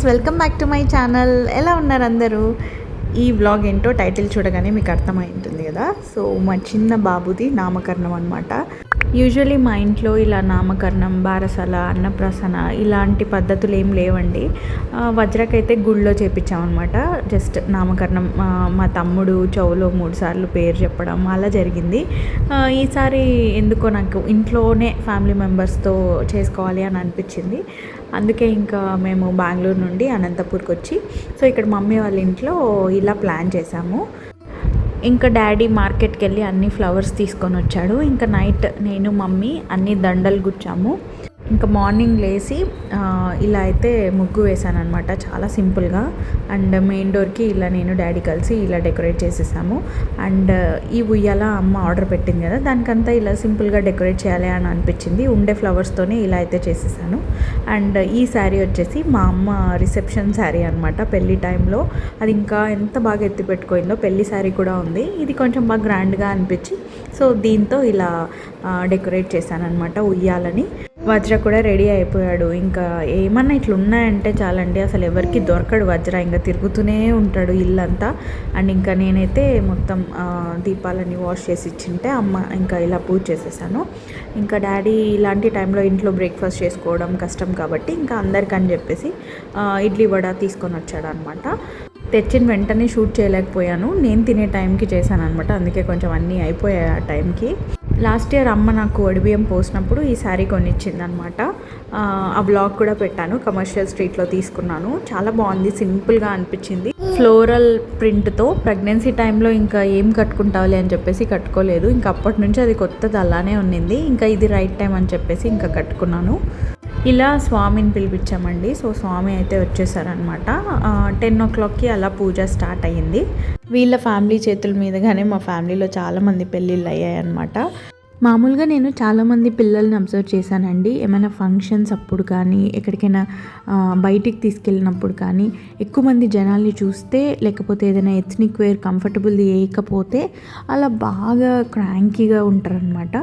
Welcome back to my channel. ఎలా ఉన్నారు అందరూ? ఈ వ్లాగ్ ఏంటో టైటిల్ చూడగానే మీకు అర్థమై ఉంటుంది కదా. సో మా చిన్న బాబుది నామకరణం అనమాట. యూజువలీ మా ఇంట్లో ఇలా నామకరణం, బారసాల, అన్నప్రాసన ఇలాంటి పద్ధతులు ఏం లేవండి. వజ్రకైతే గుళ్ళో చేపించామన్నమాట. జస్ట్ నామకరణం మా తమ్ముడు చెవులో 3 సార్లు పేరు చెప్పడం అలా జరిగింది. ఈసారి ఎందుకో నాకు ఇంట్లోనే ఫ్యామిలీ మెంబర్స్తో చేసుకోవాలి అని అనిపించింది. అందుకే ఇంకా మేము బెంగళూరు నుండి అనంతపూర్కి వచ్చి సో ఇక్కడ మమ్మీ వాళ్ళ ఇంట్లో ఇలా ప్లాన్ చేసాము. ఇంకా డాడీ మార్కెట్కి వెళ్ళి అన్ని ఫ్లవర్స్ తీసుకొని వచ్చాడు. ఇంకా నైట్ నేను మమ్మీ అన్ని దండలు గుచ్చాము. ఇంకా మార్నింగ్ లేచి ఇలా అయితే ముగ్గు వేసాను అనమాట, చాలా సింపుల్గా. అండ్ మెయిన్ డోర్కి ఇలా నేను డాడీ కలిసి ఇలా డెకరేట్ చేసేసాము. అండ్ ఈ ఉయ్యాల అమ్మ ఆర్డర్ పెట్టింది కదా, దానికంతా ఇలా సింపుల్గా డెకరేట్ చేయాలి అని అనిపించింది. ఉండే ఫ్లవర్స్తోనే ఇలా అయితే చేసేసాను. అండ్ ఈ శారీ వచ్చేసి మా అమ్మ రిసెప్షన్ శారీ అనమాట. పెళ్ళి టైంలో అది ఇంకా ఎంత బాగా ఎత్తి పెట్టుకోయిందో. పెళ్ళి శారీ కూడా ఉంది. ఇది కొంచెం బాగా గ్రాండ్గా అనిపించి సో దీంతో ఇలా డెకరేట్ చేశాను అనమాట ఉయ్యాలని. వజ్ర కూడా రెడీ అయిపోయాడు. ఇంకా ఏమన్నా ఇట్లా ఉన్నాయంటే చాలండి, అసలు ఎవరికి దొరకడు వజ్ర. ఇంకా తిరుగుతూనే ఉంటాడు ఇల్లంతా. అండ్ ఇంకా నేనైతే మొత్తం దీపాలన్నీ వాష్ చేసి ఇచ్చింటే అమ్మ ఇంకా ఇలా పూజ చేసేసాను. ఇంకా డాడీ ఇలాంటి టైంలో ఇంట్లో బ్రేక్ఫాస్ట్ చేసుకోవడం కష్టం కాబట్టి ఇంకా అందరికని చెప్పేసి ఇడ్లీ వడ తీసుకొని వచ్చాడు అనమాట. తెచ్చిన వెంటనే షూట్ చేయలేకపోయాను, నేను తినే టైంకి చేశాను అనమాట. అందుకే కొంచెం అన్నీ అయిపోయాయి ఆ టైంకి. లాస్ట్ ఇయర్ అమ్మ నాకు వడిబియ్యం పోసినప్పుడు ఈ శారీ కొనిచ్చింది అనమాట. ఆ బ్లాగ్ కూడా పెట్టాను. కమర్షియల్ స్ట్రీట్లో తీసుకున్నాను. చాలా బాగుంది, సింపుల్గా అనిపించింది. ఫ్లోరల్ ప్రింట్తో. ప్రెగ్నెన్సీ టైంలో ఇంకా ఏం కట్టుకుంటావులే అని చెప్పేసి కట్టుకోలేదు. ఇంకా అప్పటి నుంచి అది కొత్తది అలానే ఉన్నింది. ఇంకా ఇది రైట్ టైం అని చెప్పేసి ఇంకా కట్టుకున్నాను. ఇలా స్వామిని పిలిపించామండి. సో స్వామి అయితే వచ్చేసారనమాట. 10 o'clockకి అలా పూజ స్టార్ట్ అయ్యింది. వీళ్ళ ఫ్యామిలీ చేతుల మీదుగానే మా ఫ్యామిలీలో చాలామంది పెళ్ళిళ్ళు అయ్యాయి అనమాట. మామూలుగా నేను చాలామంది పిల్లల్ని అబ్జర్వ్ చేశానండి. ఏమైనా ఫంక్షన్స్ అప్పుడు కానీ, ఎక్కడికైనా బయటికి తీసుకెళ్ళినప్పుడు కానీ ఎక్కువ మంది జనాల్ని చూస్తే, లేకపోతే ఏదైనా ఎథ్నిక్ వేర్ కంఫర్టబుల్ది వేయకపోతే అలా బాగా క్రాంకీగా ఉంటారనమాట.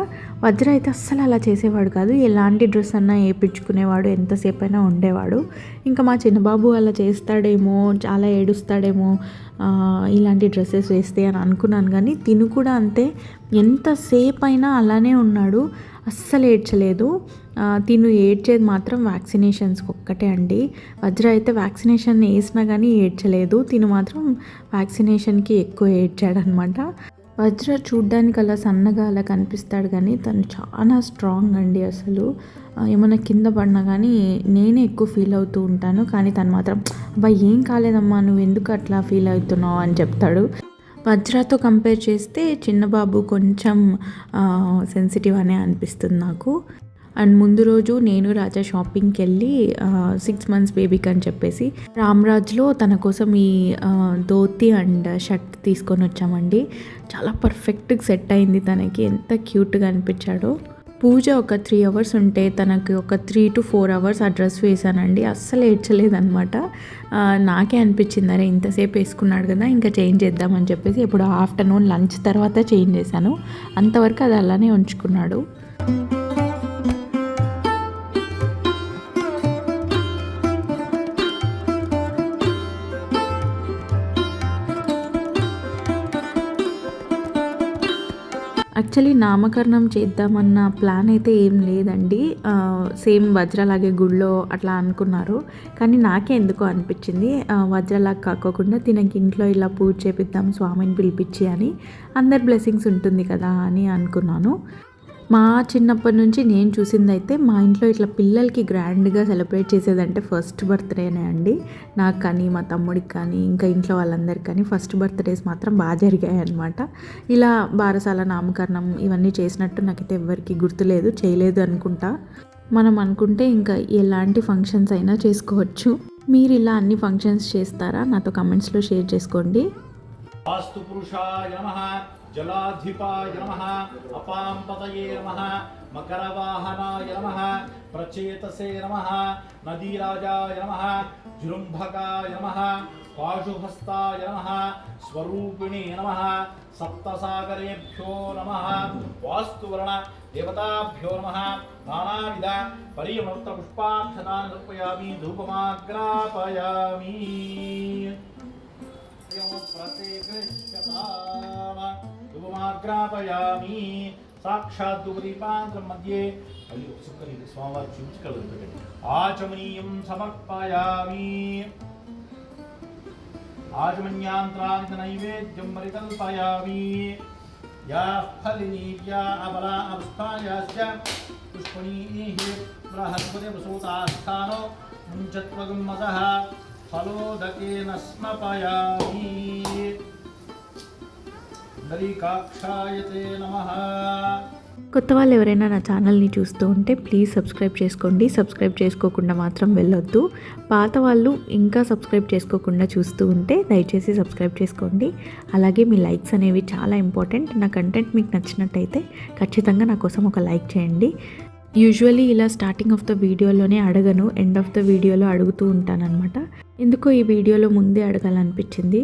వజ్ర అయితే అస్సలు అలా చేసేవాడు కాదు. ఎలాంటి డ్రెస్ అన్నా వేయించుకునేవాడు, ఎంతసేపు అయినా ఉండేవాడు. ఇంకా మా చిన్నబాబు అలా చేస్తాడేమో, చాలా ఏడుస్తాడేమో ఇలాంటి డ్రెస్సెస్ వేస్తే అని అనుకున్నాను. కానీ తిను కూడా అంతే, ఎంతసేపు అయినా అలానే ఉన్నాడు, అస్సలు ఏడ్చలేదు. తిను ఏడ్చేది మాత్రం వ్యాక్సినేషన్స్కి ఒక్కటే అండి. వజ్ర అయితే వ్యాక్సినేషన్ వేసినా కానీ ఏడ్చలేదు, తిను మాత్రం వ్యాక్సినేషన్కి ఎక్కువ ఏడ్చాడనమాట. వజ్ర చూడ్డానికి అలా సన్నగా అలా కనిపిస్తాడు కానీ తను చాలా స్ట్రాంగ్ అండి. అసలు ఏమైనా కింద పడినా కానీ నేనే ఎక్కువ ఫీల్ అవుతూ ఉంటాను. కానీ తను మాత్రం అబ్బా ఏం కాలేదమ్మా, నువ్వు ఎందుకు అట్లా ఫీల్ అవుతున్నావు అని చెప్తాడు. వజ్రతో కంపేర్ చేస్తే చిన్నబాబు కొంచెం సెన్సిటివ్ అనే అనిపిస్తుంది నాకు. అండ్ ముందు రోజు నేను రాజా షాపింగ్కి వెళ్ళి 6 months బేబీకి అని చెప్పేసి రామ్రాజ్లో తన కోసం ఈ ధోతి అండ్ షర్ట్ తీసుకొని వచ్చామండి. చాలా పర్ఫెక్ట్గా సెట్ అయింది తనకి, ఎంత క్యూట్గా అనిపించాడో. పూజ ఒక 3 hours ఉంటే తనకి ఒక 3 to 4 hours ఆ డ్రెస్ వేసానండి. అస్సలు ఏడ్చలేదనమాట. నాకే అనిపించింది అరే ఇంతసేపు వేసుకున్నాడు కదా ఇంకా చేంజ్ చేద్దామని చెప్పేసి ఇప్పుడు ఆఫ్టర్నూన్ లంచ్ తర్వాత చేంజ్ చేశాను. అంతవరకు అది అలానే ఉంచుకున్నాడు. యాక్చువల్లీ నామకరణం చేద్దామన్న ప్లాన్ అయితే ఏం లేదండి. సేమ్ వజ్రలాగే గుళ్ళో అట్లా అనుకున్నారు. కానీ నాకే ఎందుకో అనిపించింది వజ్రలాగా కాకోకుండా తినకి ఇంట్లో ఇలా పూజ చేపిద్దాం స్వామిని పిలిపించి అని, అందరి బ్లెస్సింగ్స్ ఉంటుంది కదా అని అనుకున్నాను. మా చిన్నప్పటి నుంచి నేను చూసిందైతే మా ఇంట్లో ఇట్లా పిల్లలకి గ్రాండ్గా సెలబ్రేట్ చేసేదంటే ఫస్ట్ బర్త్డేనే అండి. నాకు కానీ మా తమ్ముడికి కానీ ఇంకా ఇంట్లో వాళ్ళందరికీ కానీ ఫస్ట్ బర్త్డేస్ మాత్రం బాగా జరిగాయి అనమాట. ఇలా బారసాల, నామకరణం ఇవన్నీ చేసినట్టు నాకైతే ఎవరికి గుర్తులేదు, చేయలేదు అనుకుంటా. మనం అనుకుంటే ఇంకా ఎలాంటి ఫంక్షన్స్ అయినా చేసుకోవచ్చు. మీరు ఇలా అన్ని ఫంక్షన్స్ చేస్తారా? నాతో కమెంట్స్లో షేర్ చేసుకోండి. వాస్తు పురుషాయ నమః, జలాధిపాయ నమః, అపాంపతయే నమః, మకరవాహనాయ నమః, ప్రచేతసే నమః, నదీరాజాయ నమః, జృంభకాయ నమః, पाशुहस्ताय नमः स्वरूपिणे नमः सप्तसागरेभ्यो नमः वास्तुवर्ण देवताभ्यो नमः नानाविध परिमृत पुष्पाक्षतान् समर्पयामि धूपमाग्रापयामि धूपमाग्रापयामि साक्षात् धूपदीपान्तरं मध्ये स्वामिवार చూపించగలరు आचमनीयं समर्पयामि आचमन्यांत्रान्त नैवेद्यं परिकल्पयामि या फलिनीया अबला अवस्थायाश्च पुष्पणीः बृहस्पति वसूतास्थानो मुञ्चत्वगुम्मतः फलोदकेन स्मपयामि दरीकाक्षायते नमः। కొత్త వాళ్ళు ఎవరైనా నా ఛానల్ని చూస్తూ ఉంటే ప్లీజ్ సబ్స్క్రైబ్ చేసుకోండి. సబ్స్క్రైబ్ చేసుకోకుండా మాత్రం వెళ్ళొద్దు. పాత వాళ్ళు ఇంకా సబ్స్క్రైబ్ చేసుకోకుండా చూస్తూ ఉంటే దయచేసి సబ్స్క్రైబ్ చేసుకోండి. అలాగే మీ లైక్స్ అనేవి చాలా ఇంపార్టెంట్. నా కంటెంట్ మీకు నచ్చినట్టయితే ఖచ్చితంగా నా కోసం ఒక లైక్ చేయండి. యూజువల్లీ ఇలా స్టార్టింగ్ ఆఫ్ ద వీడియోలోనే అడగను, ఎండ్ ఆఫ్ ద వీడియోలో అడుగుతూ ఉంటానన్నమాట. ఎందుకో ఈ వీడియోలో ముందే అడగాలనిపించింది.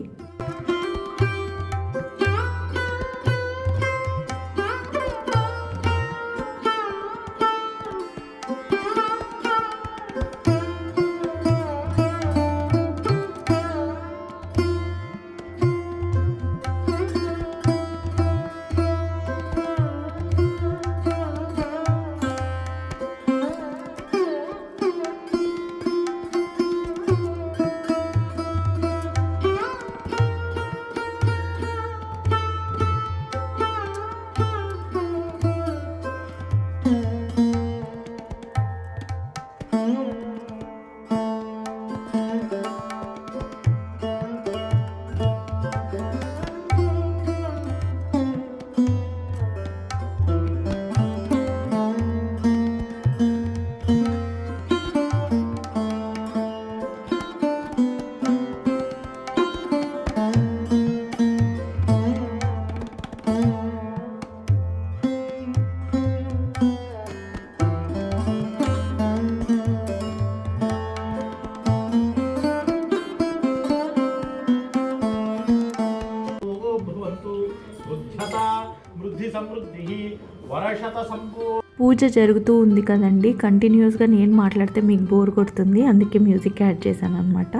పూజ జరుగుతూ ఉంది కదండి, కంటిన్యూస్గా నేను మాట్లాడితే మీకు బోర్ కొడుతుంది, అందుకే మ్యూజిక్ యాడ్ చేశాను అనమాట.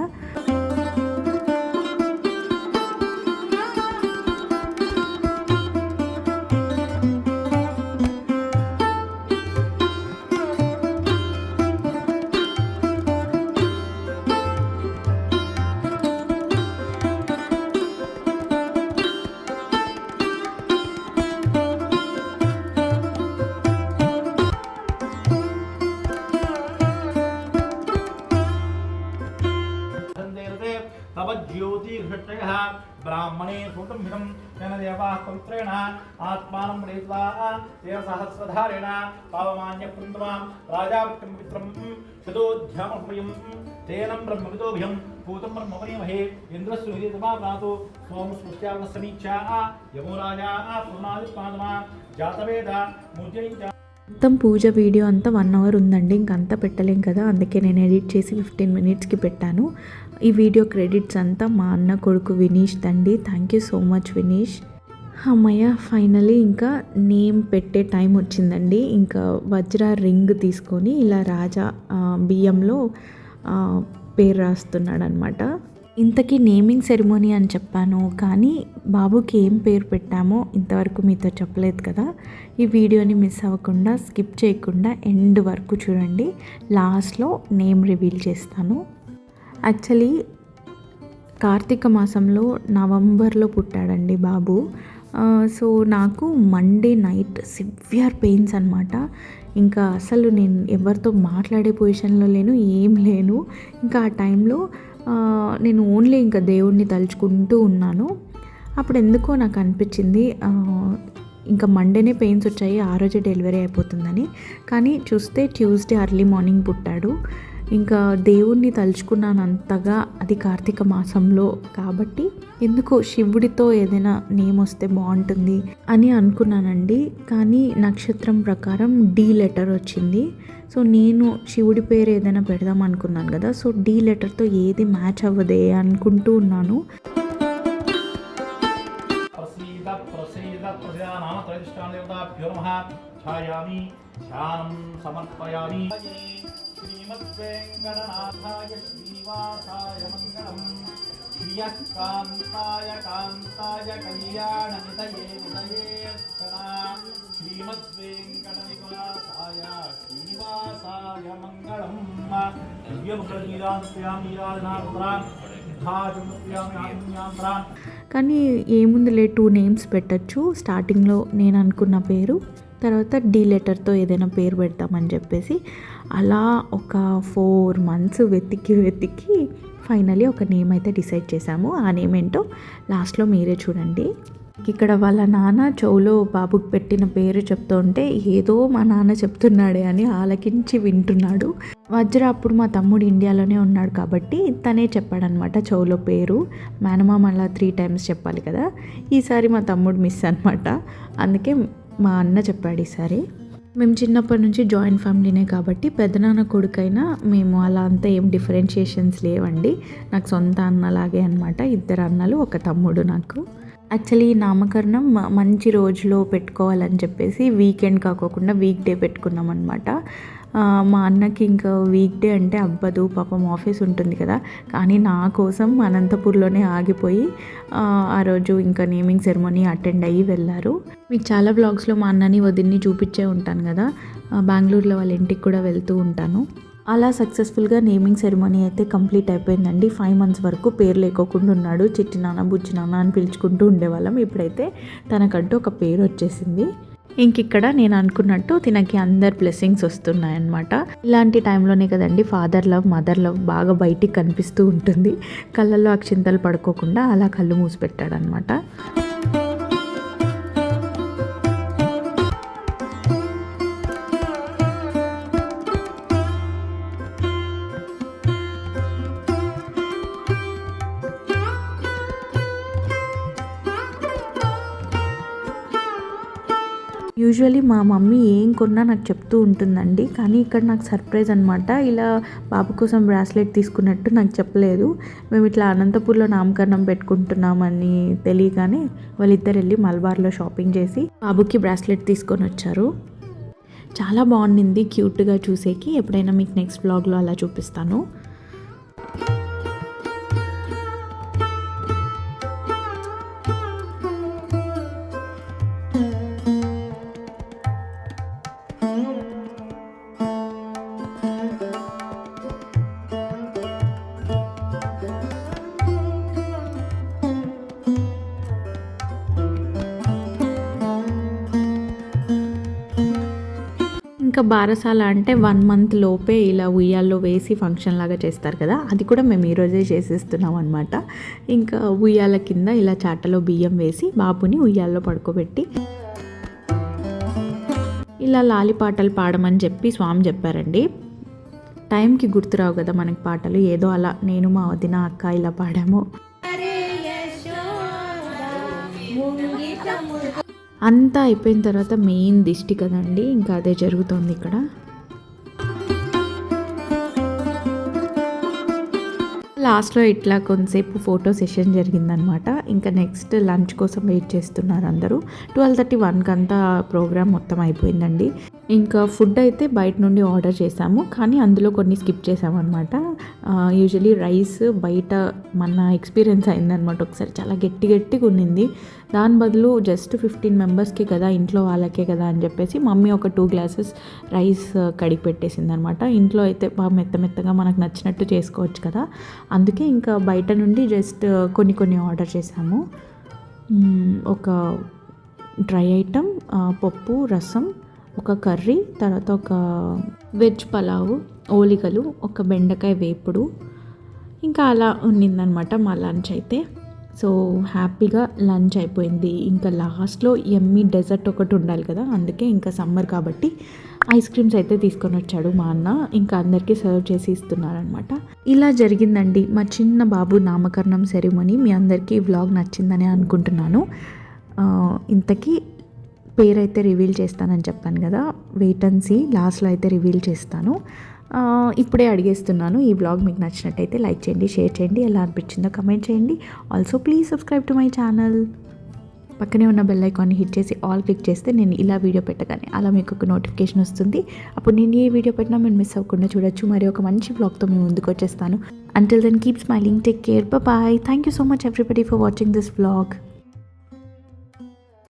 ज्योतिषट्टयः ब्राह्मणे सुतमिदं तेन देवाः पवित्रेण आत्मानं प्रेत्वा तेन सहस्रधारेण पावमान्यपुण्डवां राजावृत्तिं पवित्रं शतोऽध्यामह्वयं तेन ब्रह्मविदोभ्यं भूतं ब्रह्मवरीमहे इन्द्रस्य विदितमाप्नातु सोमस्पृष्ट्यावसमीक्षा यमो राजा पूर्णादिपादमा जातवेद मूर्जयञ्च. మొత్తం పూజ వీడియో అంతా 1 అవర్ ఉందండి, ఇంకంతా పెట్టలేం కదా, అందుకే నేను ఎడిట్ చేసి 15 మినిట్స్కి పెట్టాను. ఈ వీడియో క్రెడిట్స్ అంతా మా అన్న కొడుకు వినీష్ దండి. Thank you so much Vineesh. అమ్మయ్య, ఫైనలీ ఇంకా నేమ్ పెట్టే టైం వచ్చిందండి. ఇంకా వజ్ర రింగ్ తీసుకొని ఇలా రాజా బియ్యంలో పేరు రాస్తున్నాడు అనమాట. ఇంతకీ నేమింగ్ సెరిమోనీ అని చెప్పాను, కానీ బాబుకి ఏం పేరు పెట్టామో ఇంతవరకు మీతో చెప్పలేదు కదా. ఈ వీడియోని మిస్ అవ్వకుండా స్కిప్ చేయకుండా ఎండ్ వరకు చూడండి. లాస్ట్లో నేమ్ రివీల్ చేస్తాను. యాక్చువల్లీ కార్తీక మాసంలో నవంబర్లో పుట్టాడండి బాబు. సో నాకు మండే నైట్ సివియర్ పెయిన్స్ అనమాట. ఇంకా అసలు నేను ఎవరితో మాట్లాడే పొజిషన్లో లేను, ఏం లేను. ఇంకా ఆ టైంలో నేను ఓన్లీ ఇంకా దేవుడిని తలుచుకుంటూ ఉన్నాను. అప్పుడు ఎందుకో నాకు అనిపించింది ఇంకా మండేనే పెయిన్స్ వచ్చాయి, ఆ రోజే డెలివరీ అయిపోతుందని. కానీ చూస్తే ట్యూస్డే ఎర్లీ మార్నింగ్ పుట్టాడు. ఇంకా దేవుణ్ణి తలుచుకున్నాను అంతగా, అది కార్తీక మాసంలో కాబట్టి ఎందుకో శివుడితో ఏదైనా నేమ్ వస్తే బాగుంటుంది అని అనుకున్నానండి. కానీ నక్షత్రం ప్రకారం డి లెటర్ వచ్చింది. సో నేను శివుడి పేరు ఏదైనా పెడదాం అనుకున్నాను కదా, సో డి లెటర్తో ఏది మ్యాచ్ అవ్వదే అనుకుంటూ ఉన్నాను. ఛాయామి ధ్యానం సమర్పయామి. శ్రీమద్వేంకటనాథాయ శ్రీనివాసాయ మంగళం. శ్రియకాంతాయ కాంతాయ కళ్యాణనిధయే నిధయేర్చన. శ్రీమద్వేంకటనివాసాయ శ్రీనివాసాయ మంగళం. కానీ ఏముందిలే 2 నేమ్స్ పెట్టచ్చు. స్టార్టింగ్లో నేను అనుకున్న పేరు, తర్వాత డి లెటర్తో ఏదైనా పేరు పెడతామని చెప్పేసి అలా ఒక 4 months వెతికి ఫైనలీ ఒక నేమ్ అయితే డిసైడ్ చేశాము. ఆ నేమ్ ఏంటో లాస్ట్లో మీరే చూడండి. ఇక్కడ వాళ్ళ నాన్న చెవులో బాబుకి పెట్టిన పేరు చెప్తూ ఉంటే ఏదో మా నాన్న చెప్తున్నాడే అని ఆలకించి వింటున్నాడు. వజ్ర అప్పుడు మా తమ్ముడు ఇండియాలోనే ఉన్నాడు కాబట్టి తనే చెప్పాడనమాట చెవులో పేరు. మేనమామ అలా 3 times చెప్పాలి కదా, ఈసారి మా తమ్ముడు మిస్ అనమాట. అందుకే మా అన్న చెప్పాడు ఈసారి. మేము చిన్నప్పటి నుంచి జాయింట్ ఫ్యామిలీనే కాబట్టి పెద్దనాన్న కొడుకైనా మేము అలా అంతా ఏం డిఫరెన్షియేషన్స్ లేవండి. నాకు సొంత అన్నలాగే అనమాట. 2 అన్నలు 1 తమ్ముడు నాకు. యాక్చువల్లీ నామకరణం మంచి రోజులో పెట్టుకోవాలని చెప్పేసి వీకెండ్ కాకోకుండా వీక్ డే పెట్టుకున్నాం అనమాట. మా అన్నకి ఇంకా వీక్ డే అంటే అవ్వదు, పాపం ఆఫీస్ ఉంటుంది కదా. కానీ నా కోసం అనంతపూర్లోనే ఆగిపోయి ఆ రోజు ఇంకా నేమింగ్ సెరమనీ అటెండ్ అయ్యి వెళ్ళారు. మీకు చాలా వ్లాగ్స్లో మా అన్నని వదిన్ని చూపించే ఉంటాను కదా, బెంగళూరులో వాళ్ళ ఇంటికి కూడా వెళ్తూ ఉంటాను. అలా సక్సెస్ఫుల్గా నేమింగ్ సెరమనీ అయితే కంప్లీట్ అయిపోయిందండి. 5 months వరకు పేరు లేకోకుండా ఉన్నాడు. చిట్టి నాన్న బుజ్జి నాన్న అని పిలుచుకుంటూ ఉండేవాళ్ళం. ఇప్పుడైతే తనకంటూ ఒక పేరు వచ్చేసింది. ఇంకిక్కడ నేను అనుకున్నట్టు తినకి అందరు బ్లెస్సింగ్స్ వస్తున్నాయన్నమాట. ఇలాంటి టైంలోనే కదండి ఫాదర్ లవ్ మదర్ లవ్ బాగా బయటికి కనిపిస్తూ ఉంటుంది. కళ్ళల్లో అక్షింతలు పడుకోకుండా అలా కళ్ళు మూసిపెట్టాడనమాట. యూజువలీ మా మమ్మీ ఏం కొన్నా నాకు చెప్తూ ఉంటుందండి. కానీ ఇక్కడ నాకు సర్ప్రైజ్ అనమాట. ఇలా బాబు కోసం బ్రాస్లెట్ తీసుకున్నట్టు నాకు చెప్పలేదు. మేము ఇట్లా అనంతపూర్లో నామకరణం పెట్టుకుంటున్నామని తెలియగానే వాళ్ళిద్దరు వెళ్ళి మలబార్లో షాపింగ్ చేసి బాబుకి బ్రాస్లెట్ తీసుకొని వచ్చారు. చాలా బాగుండింది, క్యూట్గా చూసేకి. ఎప్పుడైనా మీకు నెక్స్ట్ వ్లాగ్లో అలా చూపిస్తాను. ఇంకా బారసాల అంటే 1 month లోపే ఇలా ఉయ్యాల్లో వేసి ఫంక్షన్ లాగా చేస్తారు కదా, అది కూడా మేము ఈరోజే చేసేస్తున్నాం అనమాట. ఇంకా ఉయ్యాల కింద ఇలా చాటలో బియ్యం వేసి బాబుని ఉయ్యాల్లో పడుకోబెట్టి ఇలా లాలి పాటలు పాడమని చెప్పి స్వామి చెప్పారండి. టైంకి గుర్తురావు కదా మనకి పాటలు, ఏదో అలా నేను మా వదిన అక్క ఇలా పాడాము. అంతా అయిపోయిన తర్వాత మెయిన్ దిష్టి కదండి, ఇంకా అదే జరుగుతుంది ఇక్కడ. లాస్ట్లో ఇట్లా కొంతసేపు ఫోటో సెషన్ జరిగిందనమాట. ఇంకా నెక్స్ట్ లంచ్ కోసం వెయిట్ చేస్తున్నారు అందరూ. 12:31 అంతా ప్రోగ్రామ్ మొత్తం అయిపోయిందండి. ఇంకా ఫుడ్ అయితే బయట నుండి ఆర్డర్ చేసాము, కానీ అందులో కొన్ని స్కిప్ చేసామన్నమాట. యూజువలీ రైస్ బయట మన ఎక్స్పీరియన్స్ అయిందనమాట ఒకసారి, చాలా గట్టిగా ఉన్నింది. దాని బదులు జస్ట్ 15 మెంబర్స్కి కదా, ఇంట్లో వాళ్ళకే కదా అని చెప్పేసి మమ్మీ ఒక 2 glasses రైస్ కడిగి పెట్టేసింది అనమాట. ఇంట్లో అయితే బాగా మెత్తగా మనకు నచ్చినట్టు చేసుకోవచ్చు కదా, అందుకే ఇంకా బయట నుండి జస్ట్ కొన్ని ఆర్డర్ చేసాము. ఒక డ్రై ఐటమ్, పప్పు, రసం, ఒక కర్రీ, తర్వాత ఒక వెజ్ పలావ్, ఓలికలు, ఒక బెండకాయ వేపుడు, ఇంకా అలా ఉన్నిందనమాట మా లంచ్ అయితే. సో హ్యాపీగా లంచ్ అయిపోయింది. ఇంకా లాస్ట్లో ఎమ్మీ డెజర్ట్ ఒకటి ఉండాలి కదా, అందుకే ఇంకా సమ్మర్ కాబట్టి ఐస్ క్రీమ్స్ అయితే తీసుకొని వచ్చాడు మా అన్న. ఇంకా అందరికీ సర్వ్ చేసి ఇస్తున్నారనమాట. ఇలా జరిగిందండి మా చిన్న బాబు నామకరణం సెరిమనీ. మీ అందరికీ ఈ వ్లాగ్ నచ్చిందని అనుకుంటున్నాను. ఇంతకీ పేరైతే రివీల్ చేస్తానని చెప్పాను కదా, వెయిట్ అండ్ సీ, లాస్ట్లో అయితే రివీల్ చేస్తాను. ఇప్పుడే అడిగేస్తున్నాను. ఈ వ్లాగ్ మీకు నచ్చినట్టయితే లైక్ చేయండి, షేర్ చేయండి, ఎలా అనిపించిందో కమెంట్ చేయండి. Also please subscribe to my channel. పక్కనే ఉన్న బెల్ ఐకాన్ని హిట్ చేసి ఆల్ క్లిక్ చేస్తే నేను ఇలా వీడియో పెట్టగానే అలా మీకు ఒక నోటిఫికేషన్ వస్తుంది. అప్పుడు నేను ఏ వీడియో పెట్టినా మీరు మిస్ అవ్వకుండా చూడొచ్చు. మరి ఒక మంచి వ్లాగ్తో మేము ముందుకు వచ్చేస్తాను. Until then keep smiling, take care, bye. Thank you so much everybody for watching this vlog.